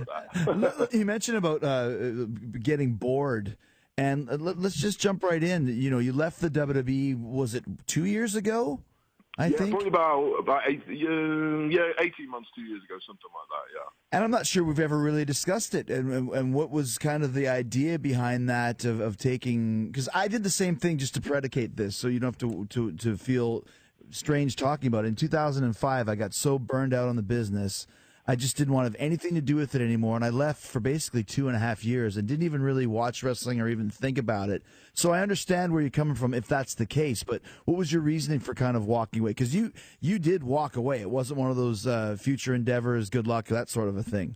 with that. You mentioned about getting bored, and let's just jump right in. You left the WWE, was it 2 years ago? I think probably about 18 months, 2 years ago, something like that. Yeah. And I'm not sure we've ever really discussed it, and what was kind of the idea behind that of taking, because I did the same thing just to predicate this, so you don't have to feel strange talking about it. In 2005, I got so burned out on the business, I just didn't want to have anything to do with it anymore, and I left for basically 2.5 years and didn't even really watch wrestling or even think about it. So I understand where you're coming from if that's the case, but what was your reasoning for kind of walking away? Because you did walk away. It wasn't one of those future endeavors, good luck, that sort of a thing.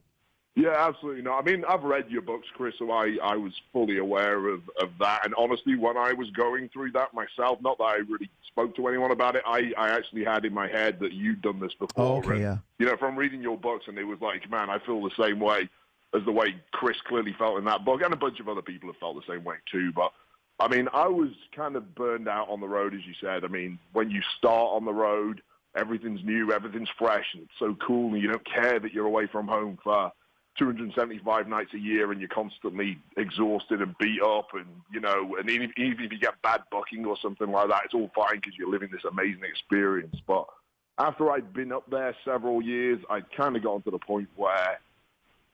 Yeah, absolutely not. I mean, I've read your books, Chris, so I was fully aware of that. And honestly, when I was going through that myself, not that I really spoke to anyone about it, I actually had in my head that you'd done this before. Oh, okay, yeah. From reading your books, and it was like, man, I feel the same way as the way Chris clearly felt in that book, and a bunch of other people have felt the same way too. But, I mean, I was kind of burned out on the road, as you said. I mean, when you start on the road, everything's new, everything's fresh, and it's so cool, and you don't care that you're away from home for 275 nights a year, and you're constantly exhausted and beat up, and and even if you get bad booking or something like that, it's all fine because you're living this amazing experience. But after I'd been up there several years, I'd kind of gotten to the point where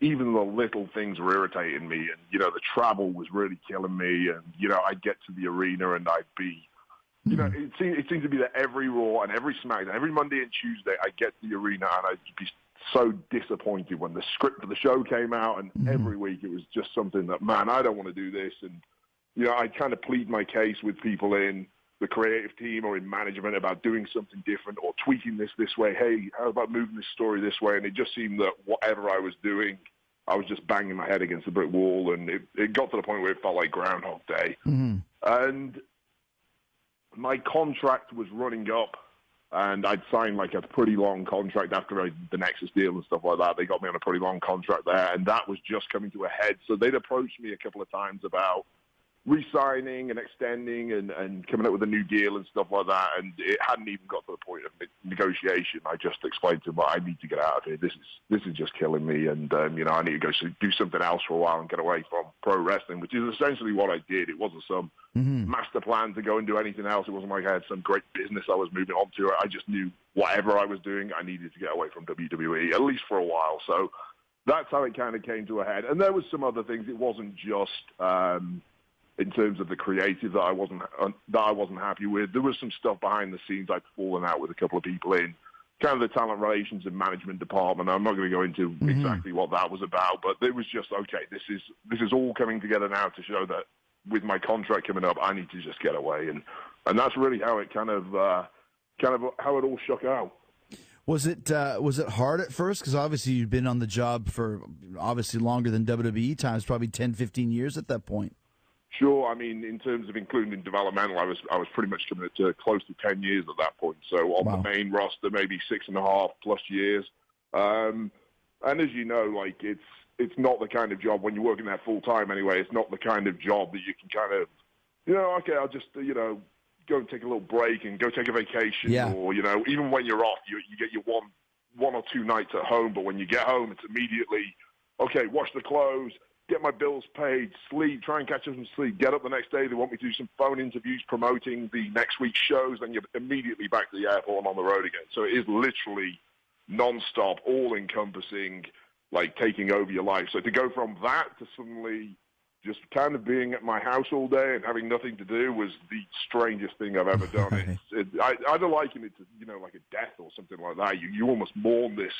even the little things were irritating me, and the travel was really killing me, and I'd get to the arena and I'd be it seemed to be that every Raw and every SmackDown, every Monday and Tuesday, I'd get to the arena and I'd be so disappointed when the script for the show came out, and every week it was just something that, man, I don't want to do this. And, I kind of plead my case with people in the creative team or in management about doing something different or tweaking this way. Hey, how about moving this story this way? And it just seemed that whatever I was doing, I was just banging my head against the brick wall, and it got to the point where it felt like Groundhog Day. And my contract was running up, and I'd signed like a pretty long contract after the Nexus deal and stuff like that. They got me on a pretty long contract there, and that was just coming to a head. So they'd approached me a couple of times about re-signing and extending and coming up with a new deal and stuff like that, and it hadn't even got to the point of negotiation. I just explained to them, well, I need to get out of here. This is just killing me, and I need to go do something else for a while and get away from pro wrestling, which is essentially what I did. It wasn't some master plan to go and do anything else. It wasn't like I had some great business I was moving on to. I just knew whatever I was doing, I needed to get away from WWE, at least for a while. So that's how it kind of came to a head. And there was some other things. It wasn't just in terms of the creative that I wasn't happy with. There was some stuff behind the scenes I'd fallen out with a couple of people in kind of the talent relations and management department. I'm not going to go into exactly what that was about, but it was just, okay, this is all coming together now to show that with my contract coming up, I need to just get away. And that's really how it kind of how it all shook out. Was it hard at first? Because obviously you'd been on the job for obviously longer than WWE times, probably 10, 15 years at that point. Sure. I mean, in terms of including developmental, I was pretty much coming to close to 10 years at that point. So on the main roster, maybe 6.5+ years. And as you know, like it's not the kind of job when you're working there full time anyway. It's not the kind of job that you can kind of, okay, I'll just go and take a little break and go take a vacation, or even when you're off, you get your one or two nights at home. But when you get home, it's immediately okay. Wash the clothes. Get my bills paid, sleep, try and catch up some sleep, get up the next day. They want me to do some phone interviews promoting the next week's shows. Then you're immediately back to the airport and on the road again. So it is literally nonstop, all-encompassing, like taking over your life. So to go from that to suddenly just kind of being at my house all day and having nothing to do was the strangest thing I've ever done. I'd liken it to, like a death or something like that. You almost mourn this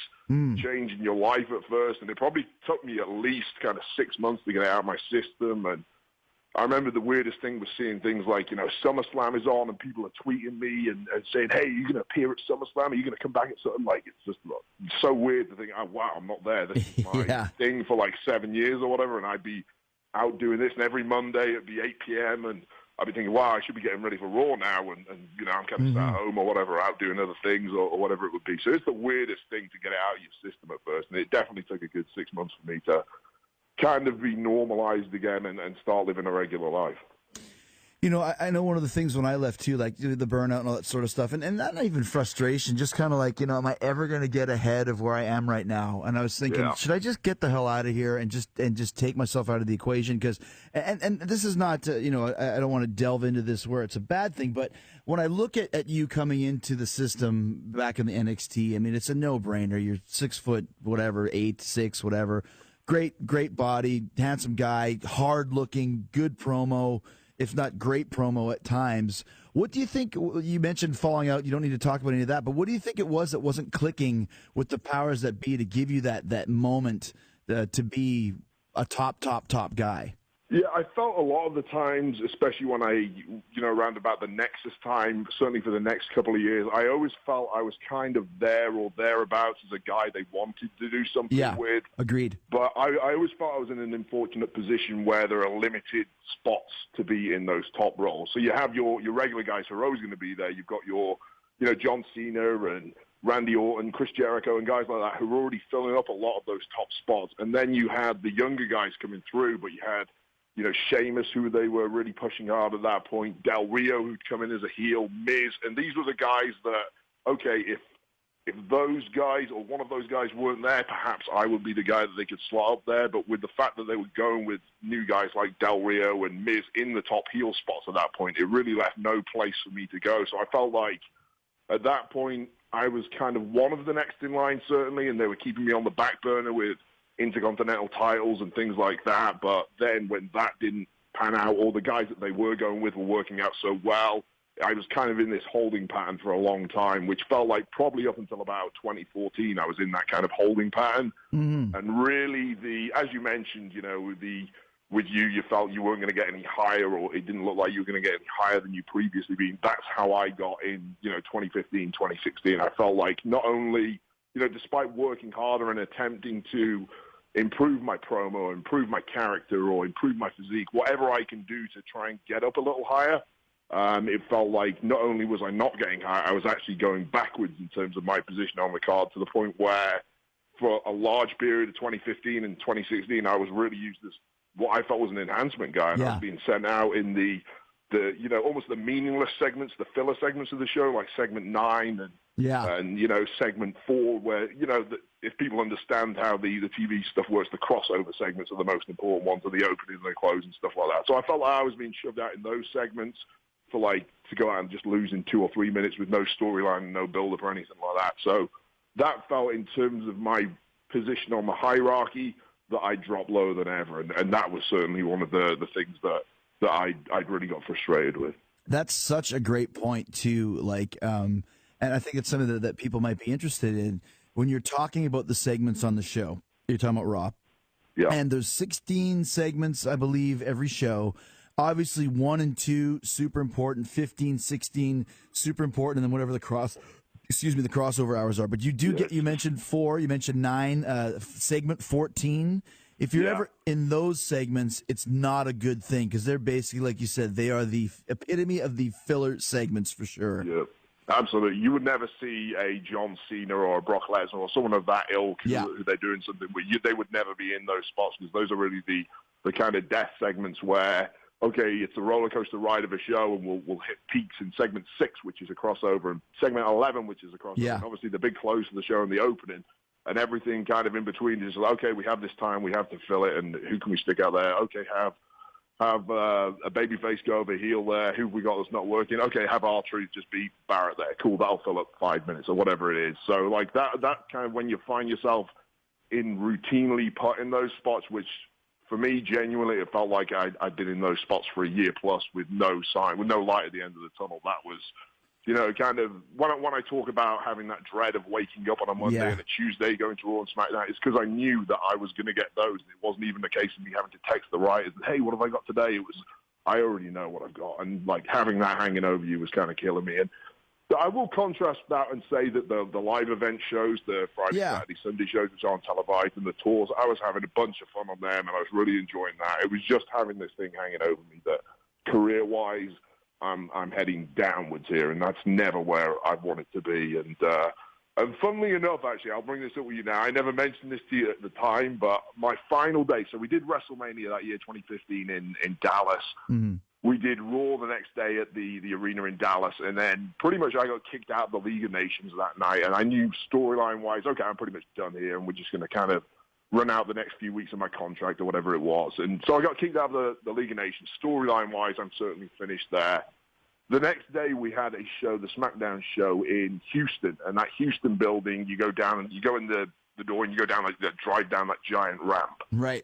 change in your life at first, and it probably took me at least kind of 6 months to get it out of my system. And I remember the weirdest thing was seeing things like, SummerSlam is on and people are tweeting me and saying, hey, are you going to appear at SummerSlam? Are you going to come back at something? Like, it's just so weird to think, oh, wow, I'm not there. This is my thing for like 7 years or whatever, and I'd be out doing this, and every Monday it'd be 8 p.m. and I'd be thinking, wow, I should be getting ready for Raw now, and I'm kind of at home or whatever, out doing other things or whatever it would be. So it's the weirdest thing to get it out of your system at first, and it definitely took a good 6 months for me to kind of be normalized again and start living a regular life. I know one of the things when I left too, like the burnout and all that sort of stuff, and not even frustration, just kind of like, am I ever going to get ahead of where I am right now? And I was thinking, should I just get the hell out of here and just take myself out of the equation? Because, and this is not, I don't want to delve into this where it's a bad thing, but when I look at you coming into the system back in the NXT, I mean, it's a no-brainer. You're 6 foot, whatever, 8, 6, whatever. Great body, handsome guy, hard-looking, good promo, if not great promo at times. What do you think? You mentioned falling out. You don't need to talk about any of that, but what do you think it was that wasn't clicking with the powers that be to give you that moment to be a top guy? Yeah, I felt a lot of the times, especially when I, around about the Nexus time, certainly for the next couple of years, I always felt I was kind of there or thereabouts as a guy they wanted to do something with. Agreed. But I always felt I was in an unfortunate position where there are limited spots to be in those top roles. So you have your regular guys who are always going to be there. You've got your, John Cena and Randy Orton, Chris Jericho, and guys like that who are already filling up a lot of those top spots. And then you had the younger guys coming through, but you had Sheamus, who they were really pushing hard at that point, Del Rio, who'd come in as a heel, Miz, and these were the guys that, okay, if those guys or one of those guys weren't there, perhaps I would be the guy that they could slot up there. But with the fact that they were going with new guys like Del Rio and Miz in the top heel spots at that point, it really left no place for me to go. So I felt like at that point I was kind of one of the next in line, certainly, and they were keeping me on the back burner with intercontinental titles and things like that. But then when that didn't pan out, or the guys that they were going with were working out so well, I was kind of in this holding pattern for a long time, which felt like probably up until about 2014, I was in that kind of holding pattern. Mm-hmm. And really, as you mentioned, with you felt you weren't going to get any higher, or it didn't look like you were going to get any higher than you previously been. That's how I got in, 2015, 2016. I felt like not only, despite working harder and attempting to improve my promo, improve my character, or improve my physique, whatever I can do to try and get up a little higher, it felt like not only was I not getting higher, I was actually going backwards in terms of my position on the card, to the point where for a large period of 2015 and 2016, I was really used as what I felt was an enhancement guy. And I was being sent out in the almost the meaningless segments, the filler segments of the show, like segment 9 and segment 4, where, if people understand how the TV stuff works, the crossover segments are the most important ones, are the opening and the close and stuff like that. So I felt like I was being shoved out in those segments to go out and just lose in 2 or 3 minutes with no storyline, no build-up or anything like that. So that felt, in terms of my position on the hierarchy, that I dropped lower than ever. And that was certainly one of the things that I'd really got frustrated with. That's such a great point, too. And I think it's something that people might be interested in. When you're talking about the segments on the show, you're talking about Raw. Yeah. And there's 16 segments, I believe, every show. Obviously, 1 and 2, super important. 15, 16, super important. And then whatever the crossover hours are. But you do you mentioned 4, you mentioned 9, segment 14. If you're ever in those segments, it's not a good thing, because they're basically, like you said, they are the epitome of the filler segments for sure. Yeah, absolutely. You would never see a John Cena or a Brock Lesnar or someone of that ilk who they're doing something with. They would never be in those spots, because those are really the kind of death segments where, okay, it's a roller coaster ride of a show, and we'll hit peaks in segment 6, which is a crossover, and segment 11, which is a crossover. Yeah. And obviously the big close of the show and the opening, and everything kind of in between is like, okay, we have this time, we have to fill it, and who can we stick out there? Okay, have a babyface go over heel there. Who have we got that's not working? Okay, have R-Truth just beat Barrett there. Cool, that'll fill up 5 minutes or whatever it is. So like that kind of, when you find yourself in routinely put in those spots, which for me, genuinely, it felt like I'd been in those spots for a year plus with no sign, with no light at the end of the tunnel. That was, kind of, when I talk about having that dread of waking up on a Monday and a Tuesday going to Raw and SmackDown, it's because I knew that I was going to get those. It wasn't even a case of me having to text the writers, hey, what have I got today? It was, I already know what I've got. And like having that hanging over you was kind of killing me. And I will contrast that and say that the live event shows, the Friday, Saturday, Sunday shows, which aren't televised, and the tours, I was having a bunch of fun on them, and I was really enjoying that. It was just having this thing hanging over me that career-wise, I'm heading downwards here, and that's never where I wanted to be. And funnily enough, actually, I'll bring this up with you now. I never mentioned this to you at the time, but my final day, so we did WrestleMania that year, 2015, in Dallas. Mm-hmm. We did Raw the next day at the arena in Dallas, and then pretty much I got kicked out of the League of Nations that night, and I knew storyline-wise, okay, I'm pretty much done here, and we're just going to kind of run out the next few weeks of my contract or whatever it was. And so I got kicked out of the League of Nations. Storyline-wise, I'm certainly finished there. The next day we had a show, the SmackDown show in Houston, and that Houston building, you go down and you go in the door and you go down, drive down that giant ramp. Right.